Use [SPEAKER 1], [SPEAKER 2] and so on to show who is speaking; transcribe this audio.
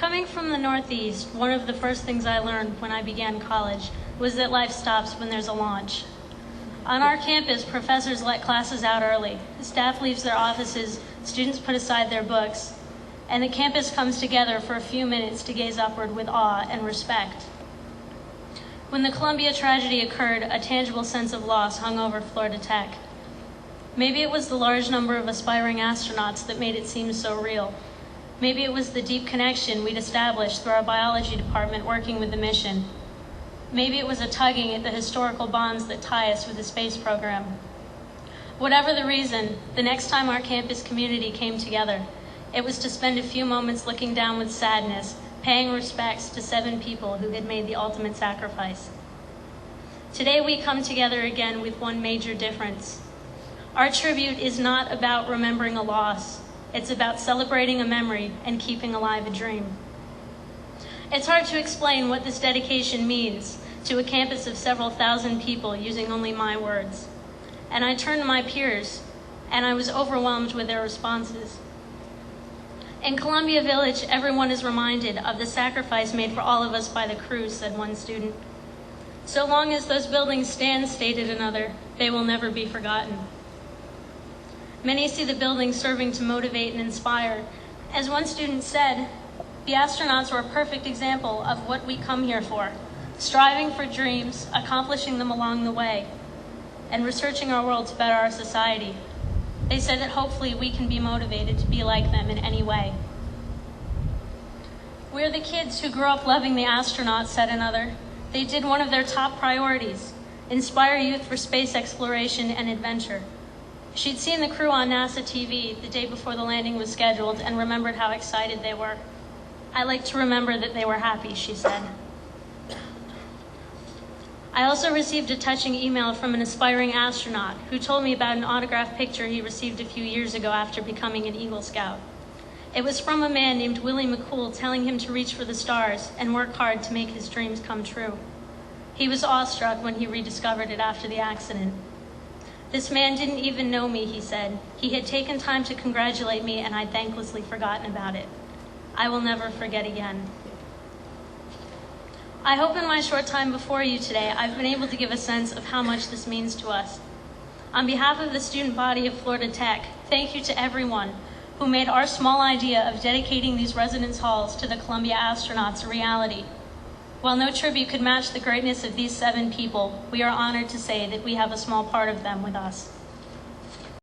[SPEAKER 1] Coming from the Northeast, one of the first things I learned when I began college was that life stops when there's a launch. On our campus, professors let classes out early, staff leaves their offices, students put aside their books, and the campus comes together for a few minutes to gaze upward with awe and respect. When the Columbia tragedy occurred, a tangible sense of loss hung over Florida Tech. Maybe it was the large number of aspiring astronauts that made it seem so real. Maybe it was the deep connection we'd established through our biology department working with the mission. Maybe it was a tugging at the historical bonds that tie us with the space program. Whatever the reason, the next time our campus community came together, it was to spend a few moments looking down with sadness, paying respects to 7 people who had made the ultimate sacrifice. Today we come together again with one major difference. Our tribute is not about remembering a loss. It's about celebrating a memory and keeping alive a dream. It's hard to explain what this dedication means to a campus of several thousand people using only my words. And I turned to my peers, and I was overwhelmed with their responses. In Columbia Village, everyone is reminded of the sacrifice made for all of us by the crew, said one student. So long as those buildings stand, stated another, they will never be forgotten. Many see the buildings serving to motivate and inspire. As one student said, the astronauts were a perfect example of what we come here for, striving for dreams, accomplishing them along the way, and researching our world to better our society. They said that hopefully we can be motivated to be like them in any way. We're the kids who grew up loving the astronauts, said another. They did one of their top priorities, inspire youth for space exploration and adventure. She'd seen the crew on NASA TV the day before the landing was scheduled and remembered how excited they were. I like to remember that they were happy, she said. I also received a touching email from an aspiring astronaut who told me about an autographed picture he received a few years ago after becoming an Eagle Scout. It was from a man named Willie McCool telling him to reach for the stars and work hard to make his dreams come true. He was awestruck when he rediscovered it after the accident. This man didn't even know me, he said. He had taken time to congratulate me and I'd thanklessly forgotten about it. I will never forget again. I hope in my short time before you today, I've been able to give a sense of how much this means to us. On behalf of the student body of Florida Tech, thank you to everyone who made our small idea of dedicating these residence halls to the Columbia astronauts a reality. While no tribute could match the greatness of these 7 people, we are honored to say that we have a small part of them with us.